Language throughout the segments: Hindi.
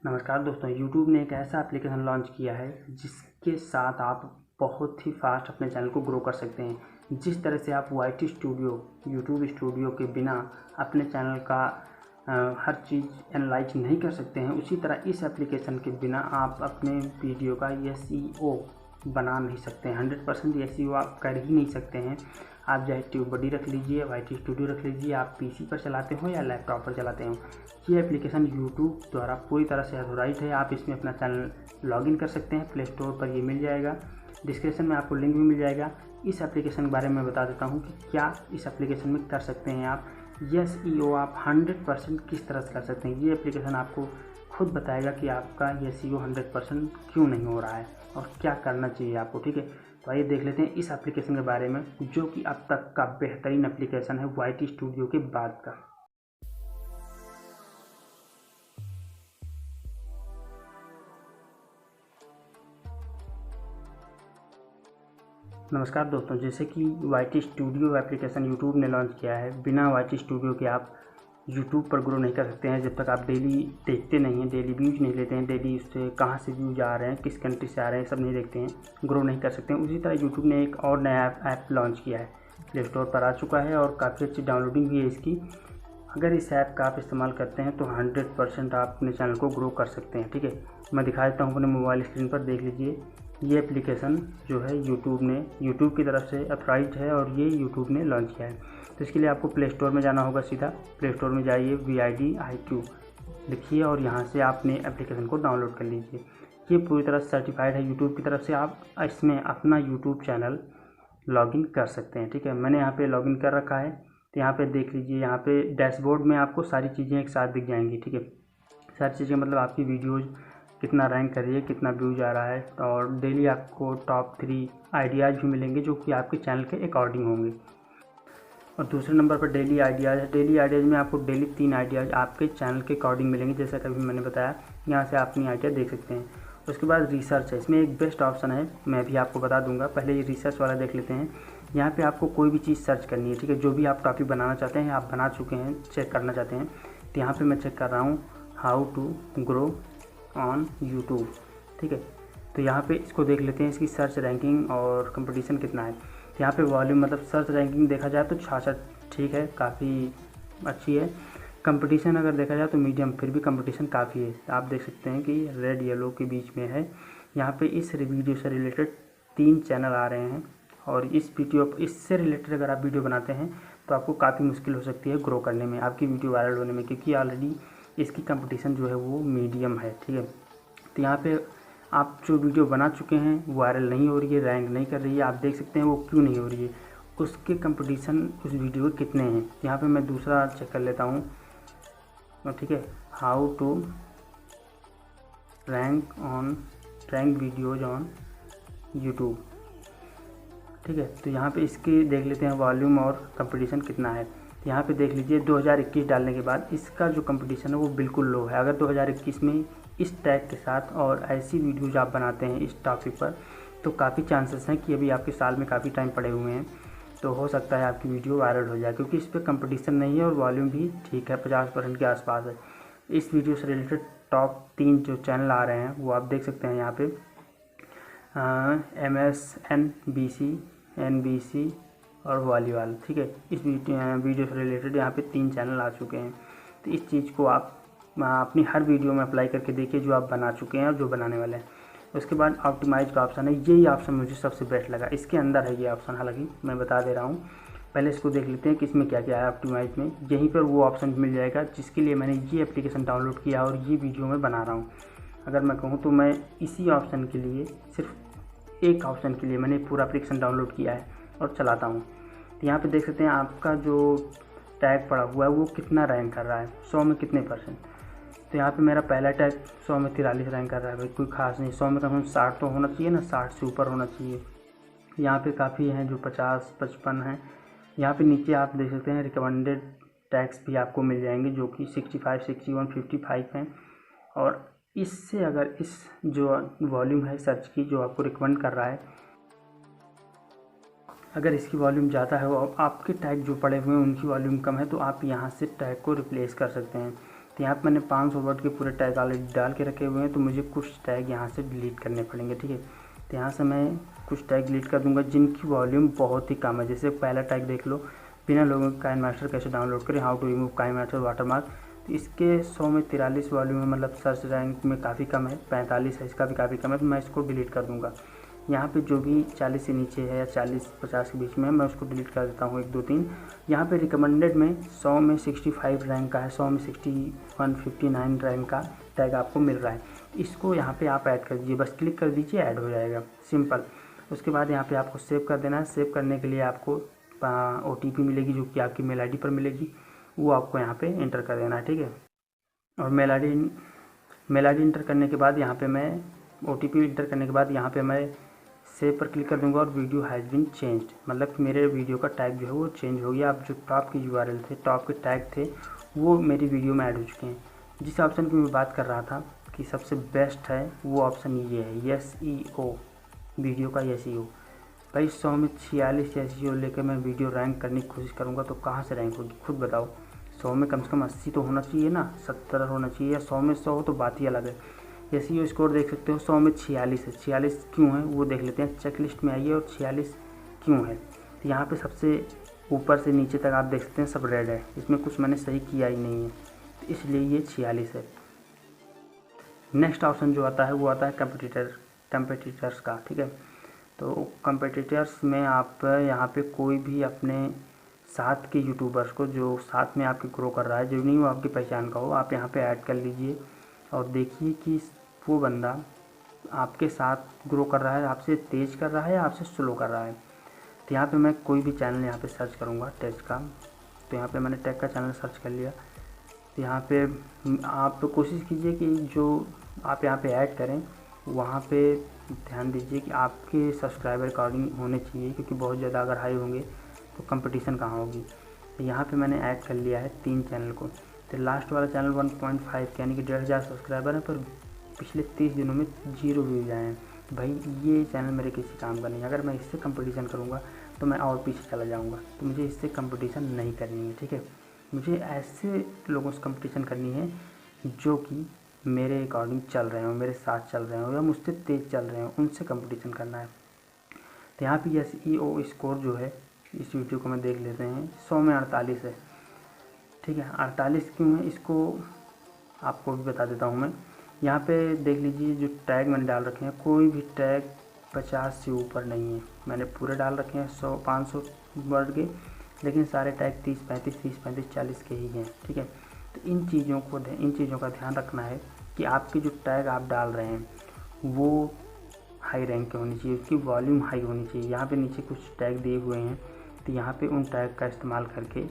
नमस्कार दोस्तों, YouTube ने एक ऐसा एप्लीकेशन लॉन्च किया है जिसके साथ आप बहुत ही फास्ट अपने चैनल को ग्रो कर सकते हैं। जिस तरह से आप YT स्टूडियो, YouTube स्टूडियो के बिना अपने चैनल का हर चीज़ एनालाइज नहीं कर सकते हैं, उसी तरह इस एप्लीकेशन के बिना आप अपने वीडियो का SEO बना नहीं सकते हैं। 100% SEO आप कर ही नहीं सकते हैं। आप चाहे ट्यूबबडी रख लीजिए, YT स्टूडियो रख लीजिए, आप PC पर चलाते हो या लैपटॉप पर चलाते हो, ये एप्लीकेशन YouTube द्वारा पूरी तरह से ऑथोराइज्ड है। आप इसमें अपना चैनल लॉगिन कर सकते हैं। प्ले स्टोर पर ये मिल जाएगा, डिस्क्रिप्शन में आपको लिंक भी मिल जाएगा। इस एप्लीकेशन के बारे में बता देता हूँ कि क्या इस एप्लीकेशन में कर सकते हैं आप SEO आप 100% किस तरह से कर सकते हैं। ये एप्लीकेशन आपको खुद बताएगा कि आपका SEO 100% क्यों नहीं हो रहा है और क्या करना चाहिए आपको। ठीक है, तो आइए देख लेते हैं इस एप्लीकेशन के बारे में, जो कि अब तक का बेहतरीन एप्लीकेशन है YT स्टूडियो के बाद का। नमस्कार दोस्तों, जैसे कि YT स्टूडियो एप्लीकेशन YouTube ने लॉन्च किया है। बिना YT स्टूडियो के आप YouTube पर ग्रो नहीं कर सकते हैं। जब तक आप डेली देखते नहीं हैं, डेली व्यूज नहीं लेते हैं, डेली उससे कहाँ से व्यूज आ रहे हैं, किस कंट्री से आ रहे हैं, सब नहीं देखते हैं, ग्रो नहीं कर सकते हैं। उसी तरह YouTube ने एक और नया ऐप लॉन्च किया है, प्ले स्टोर पर आ चुका है और काफ़ी अच्छी डाउनलोडिंग भी है इसकी। अगर इस ऐप का आप इस्तेमाल करते हैं तो 100% आप अपने चैनल को ग्रो कर सकते हैं। ठीक है, मैं दिखा देता हूँ अपने मोबाइल स्क्रीन पर, देख लीजिए। ये एप्लीकेशन जो है YouTube की तरफ से अथॉराइज्ड है और ये YouTube ने लॉन्च किया है। तो इसके लिए आपको प्ले स्टोर में जाना होगा। सीधा प्ले स्टोर में जाइए, VIDIQ लिखिए और यहाँ से आपने एप्लीकेशन को डाउनलोड कर लीजिए। ये पूरी तरह सर्टिफाइड है YouTube की तरफ से। आप इसमें अपना YouTube चैनल लॉगिन कर सकते हैं। ठीक है, मैंने यहाँ पे लॉगिन कर रखा है। तो यहाँ पे देख लीजिए, यहाँ पे डैशबोर्ड में आपको सारी चीज़ें एक साथ दिख जाएंगी। ठीक है, सारी चीज़ें मतलब आपकी वीडियोज़ कितना रैंक कर रही है, कितना व्यूज आ रहा है, और डेली आपको टॉप 3 आइडियाज़ भी मिलेंगे जो कि आपके चैनल के अकॉर्डिंग होंगे। और दूसरे नंबर पर डेली आइडियाज़ है। डेली आइडियाज़ में आपको डेली 3 आइडियाज़ आपके चैनल के अकॉर्डिंग मिलेंगे, जैसा कभी मैंने बताया। यहाँ से आप अपनी आइडिया देख सकते हैं। उसके बाद रिसर्च है, इसमें एक बेस्ट ऑप्शन है, मैं भी आपको बता दूंगा। पहले ये रिसर्च वाला देख लेते हैं। यहाँ पे आपको कोई भी चीज़ सर्च करनी है। ठीक है, जो भी आप टॉपिक बनाना चाहते हैं, आप बना चुके हैं, चेक करना चाहते हैं, तो यहाँ पे मैं चेक कर रहा हूँ how to grow on YouTube। ठीक है, तो यहाँ पे इसको देख लेते हैं, इसकी सर्च रैंकिंग और कंपटीशन कितना है। तो यहाँ पे वॉल्यूम मतलब सर्च रैंकिंग देखा जाए तो 66, ठीक है, काफ़ी अच्छी है। कंपटीशन अगर देखा जाए तो मीडियम, फिर भी कंपटीशन काफ़ी है। आप देख सकते हैं कि रेड येलो के बीच में है। यहाँ पे इस वीडियो से रिलेटेड 3 चैनल आ रहे हैं और इससे रिलेटेड अगर आप वीडियो बनाते हैं तो आपको काफ़ी मुश्किल हो सकती है ग्रो करने में, आपकी वीडियो वायरल होने में, क्योंकि ऑलरेडी इसकी कंपटीशन जो है वो मीडियम है। ठीक है, तो यहाँ पे आप जो वीडियो बना चुके हैं वायरल नहीं हो रही है, रैंक नहीं कर रही है, आप देख सकते हैं वो क्यों नहीं हो रही है, उसके कंपटीशन उस वीडियो के कितने हैं। यहाँ पे मैं दूसरा चेक कर लेता हूँ। ठीक है, how to rank videos on YouTube। ठीक है, तो यहाँ पे इसके देख लेते हैं वॉल्यूम और कंपटीशन कितना है। यहाँ पे देख लीजिए 2021 डालने के बाद इसका जो कंपटीशन है वो बिल्कुल लो है। अगर 2021 में इस टैग के साथ और ऐसी वीडियोज आप बनाते हैं इस टॉपिक पर, तो काफ़ी चांसेस हैं कि अभी आपके साल में काफ़ी टाइम पड़े हुए हैं, तो हो सकता है आपकी वीडियो वायरल हो जाए, क्योंकि इस पर कंपटीशन नहीं है और वॉल्यूम भी ठीक है, 50% के आसपास है। इस वीडियो से रिलेटेड टॉप 3 जो चैनल आ रहे हैं वो आप देख सकते हैं यहाँ पे, MSNBC, NBC और वॉलीबॉल। ठीक है, इस वीडियो से रिलेटेड यहाँ पे 3 चैनल आ चुके हैं। तो इस चीज़ को आप अपनी हर वीडियो में अप्लाई करके देखिए जो आप बना चुके हैं और जो बनाने वाले हैं। उसके बाद ऑप्टिमाइज का ऑप्शन है, यही ऑप्शन मुझे सबसे बेस्ट लगा। इसके अंदर है ये ऑप्शन, हालांकि मैं बता दे रहा हूँ, पहले इसको देख लेते हैं कि इसमें क्या क्या है ऑप्टिमाइज में। यहीं पर वो ऑप्शन मिल जाएगा जिसके लिए मैंने ये एप्लीकेशन डाउनलोड किया और ये वीडियो में बना रहा हूँ। अगर मैं कहूँ तो मैं इसी ऑप्शन के लिए, सिर्फ एक ऑप्शन के लिए मैंने पूरा एप्लीकेशन डाउनलोड किया है और चलाता हूँ। तो यहाँ पे देख सकते हैं आपका जो टैग पड़ा हुआ है वो कितना रैंक कर रहा है, 100 में कितने %। तो यहाँ पे मेरा पहला टैग 100 में 43 रैंक कर रहा है। भाई कोई खास नहीं, 100 में कम से कम 60 तो होना चाहिए ना, 60 से ऊपर होना चाहिए। यहाँ पे काफ़ी हैं जो 50, 55 हैं। यहाँ पे नीचे आप देख सकते हैं रिकमेंडेड टैग्स भी आपको मिल जाएंगे जो कि 65, 61, 55 हैं। और इससे अगर इस जो वॉल्यूम है सर्च की जो आपको रिकमेंड कर रहा है, अगर इसकी वॉल्यूम ज़्यादा है और आपके टैग जो पड़े हुए हैं उनकी वॉल्यूम कम है, तो आप यहाँ से टैग को रिप्लेस कर सकते हैं। तो यहाँ पर मैंने 500 वर्ड के पूरे टैग ऑलरेडी डाल के रखे हुए हैं, तो मुझे कुछ टैग यहाँ से डिलीट करने पड़ेंगे। ठीक है, तो यहाँ से मैं कुछ टैग डिलीट कर दूंगा जिनकी वॉल्यूम बहुत ही कम है। जैसे पहला टैग देख लो, बिना लोगों के काइनमास्टर कैसे डाउनलोड करें, how to remove KineMaster watermark. तो इसके 100 में 43 वॉल्यूम है, मतलब सर्च रैंक में काफ़ी कम है, 45 है, इसका भी काफ़ी कम है, तो मैं इसको डिलीट कर दूंगा। यहाँ पे जो भी 40 से नीचे है या 40-50 के बीच में है, मैं उसको डिलीट कर देता हूँ 1 2 3। यहाँ पे रिकमेंडेड में 100 में 65 रैंक का है, 100 में 61-59 रैंक का टैग आपको मिल रहा है। इसको यहाँ पे आप ऐड कर दीजिए, बस क्लिक कर दीजिए, ऐड हो जाएगा, सिंपल। उसके बाद यहाँ पे आपको सेव कर देना है। सेव करने के लिए आपको OTP मिलेगी जो कि आपकी मेल ID पर मिलेगी, वो आपको यहाँ पे एंटर कर देना है। ठीक है, और मेल ID इंटर करने के बाद यहाँ पे मैं OTP इंटर करने के बाद यहाँ पे मैं सेव पर क्लिक कर दूंगा और वीडियो हैज़ बीन चेंज्ड, मतलब कि मेरे वीडियो का टैग जो है वो चेंज हो गया। अब जो टॉप के URL थे, टॉप के टैग थे, वो मेरी वीडियो में ऐड हो चुके हैं। जिस ऑप्शन की मैं बात कर रहा था कि सबसे बेस्ट है, वो ऑप्शन ये है, SEO, वीडियो का SEO। भाई 100 में 46 SEO लेकर मैं वीडियो रैंक करने की कोशिश करूँगा तो कहाँ से रैंक होगी, खुद बताओ। 100 में कम से कम 80 तो होना चाहिए ना, 70 होना चाहिए, या 100 में 100 हो तो बात ही अलग है। SEO स्कोर देख सकते हो, 100 में 46 है। 46 क्यों है वो देख लेते हैं, चेकलिस्ट में आइए, और 46 क्यों है। तो यहाँ पे सबसे ऊपर से नीचे तक आप देख सकते हैं सब रेड है, इसमें कुछ मैंने सही किया ही नहीं है, तो इसलिए ये 46 है। नेक्स्ट ऑप्शन जो आता है वो आता है कंपेटिटर्स का। ठीक है, तो कंपेटिटर्स में आप यहाँ पे कोई भी अपने साथ के यूट्यूबर्स को जो साथ में आपके ग्रो कर रहा है, जो नहीं वो आपकी पहचान का हो, आप यहाँ पे ऐड कर लीजिए और देखिए कि वो बंदा आपके साथ ग्रो कर रहा है, आपसे तेज कर रहा है या आपसे स्लो कर रहा है। तो यहाँ पे मैं कोई भी चैनल यहाँ पे सर्च करूँगा टेक का, तो यहाँ पे मैंने टेक का चैनल सर्च कर लिया। तो यहाँ पे आप कोशिश कीजिए कि जो आप यहाँ पे ऐड करें वहाँ पे ध्यान दीजिए कि आपके सब्सक्राइबर अकॉर्डिंग होने चाहिए, क्योंकि बहुत ज़्यादा अगर हाई होंगे तो कंपटीशन कहाँ होगी। तो यहाँ पे मैंने ऐड कर लिया है 3 चैनल को। तो लास्ट वाला चैनल 1.5 यानी कि 1,500 सब्सक्राइबर है, पर पिछले 30 दिनों में 0 व्यूज आए हैं। भाई ये चैनल मेरे किसी काम का नहीं है, अगर मैं इससे कंपटीशन करूँगा तो मैं और पीछे चला जाऊँगा, तो मुझे इससे कंपटीशन नहीं करनी है। ठीक है, मुझे ऐसे लोगों से कंपटीशन करनी है जो कि मेरे अकॉर्डिंग चल रहे हो, मेरे साथ चल रहे हो या मुझसे तेज़ चल रहे हो, उनसे कंपटीशन करना है। तो यहाँ पे SEO स्कोर जो है, इस वीडियो को मैं देख लेते हैं, 100 में 48 है। ठीक है, 48 क्यों है इसको आपको भी बता देता हूँ मैं। यहाँ पे देख लीजिए जो टैग मैंने डाल रखे हैं, कोई भी टैग 50 से ऊपर नहीं है। मैंने पूरे डाल रखे हैं 100-500 वर्ड के, लेकिन सारे टैग 30-35 40 के ही हैं। ठीक है, तो इन चीज़ों का ध्यान रखना है कि आपके जो टैग आप डाल रहे हैं वो हाई रैंक के होनी चाहिए, उसकी वॉल्यूम हाई होनी चाहिए। यहाँ पे नीचे कुछ टैग दिए हुए हैं, तो यहाँ पे उन टैग का इस्तेमाल करके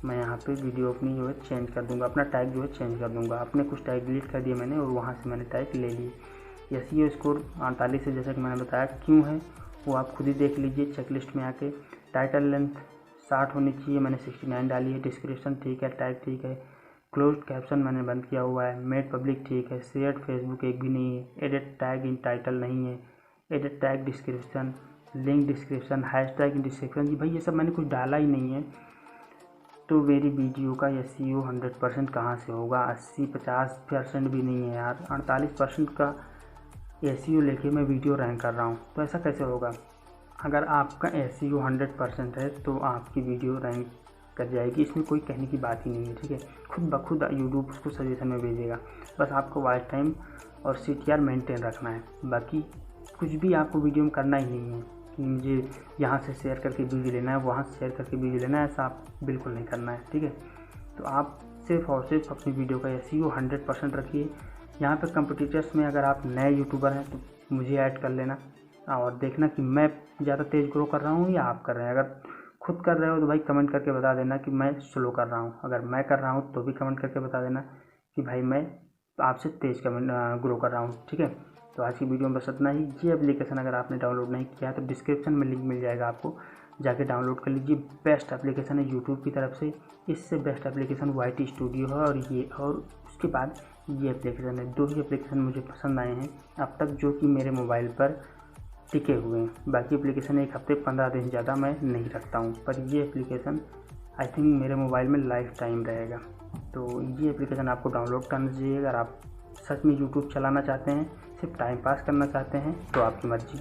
मैं यहाँ पे वीडियो अपनी जो है चेंज कर दूँगा, अपना टैग जो है चेंज कर दूँगा। अपने कुछ टैग डिलीट कर दिए मैंने और वहाँ से मैंने टैग ले लिए। SEO स्कोर 48 है, जैसा कि मैंने बताया। क्यों है वो आप खुद ही देख लीजिए चेकलिस्ट में आके। टाइटल लेंथ 60 होनी चाहिए, मैंने 69 डाली है। डिस्क्रिप्शन ठीक है, टैग ठीक है। क्लोज्ड कैप्शन मैंने बंद किया हुआ है। मेड पब्लिक ठीक है। शेयर्ड फेसबुक एक भी नहीं है। एडिट टैग इन टाइटल नहीं है। Edit tag description, link description, hashtag in description, जी भाई ये सब मैंने कुछ डाला ही नहीं है, तो मेरी वीडियो का SEO 100% कहाँ से होगा। 80-50% भी नहीं है यार, 48% का SEO लेके मैं वीडियो रैंक कर रहा हूँ, तो ऐसा कैसे होगा। अगर आपका SEO 100% है तो आपकी वीडियो रैंक कर जाएगी, इसमें कोई कहने की बात ही नहीं है। ठीक है, खुद ब खुद यूट्यूब उसको सजेशन में भेजेगा। बस आपको वॉच टाइम और CTR मेंटेन रखना है, बाकी कुछ भी आपको वीडियो में करना ही नहीं है कि मुझे यहाँ से शेयर करके व्यूज लेना है, वहाँ से शेयर करके व्यूज लेना है, ऐसा आप बिल्कुल नहीं करना है। ठीक है, तो आप सिर्फ और सिर्फ अपनी वीडियो का SEO 100% रखिए। यहाँ पे कंपटीटर्स में अगर आप नए यूट्यूबर हैं तो मुझे ऐड कर लेना और देखना कि मैं ज़्यादा तेज़ ग्रो कर रहा हूँ या आप कर रहे हैं। अगर खुद कर रहे हो तो भाई कमेंट करके बता देना कि मैं स्लो कर रहा हूँ। अगर मैं कर रहा हूँ तो भी कमेंट करके बता देना कि भाई मैं आपसे तेज़ ग्रो कर रहा हूँ। ठीक है, तो आज की वीडियो में बस इतना ही। ये एप्लीकेशन अगर आपने डाउनलोड नहीं किया है तो डिस्क्रिप्शन में लिंक मिल जाएगा, आपको जाके डाउनलोड कर लीजिए। बेस्ट एप्लीकेशन है यूट्यूब की तरफ से, इससे बेस्ट एप्लीकेशन YT स्टूडियो है और उसके बाद ये एप्लीकेशन है। 2 ही एप्लीकेशन मुझे पसंद आए हैं अब तक जो कि मेरे मोबाइल पर टिके हुए हैं। बाकी एप्लीकेशन 1 हफ्ते 15 दिन ज़्यादा मैं नहीं रखता हूँ, पर ये एप्लीकेशन आई थिंक मेरे मोबाइल में लाइफ टाइम रहेगा। तो ये एप्लीकेशन आपको डाउनलोड करना चाहिए। अगर आप सच में यूट्यूब चलाना चाहते हैं, सिर्फ टाइम पास करना चाहते हैं, तो आपकी मर्ज़ी।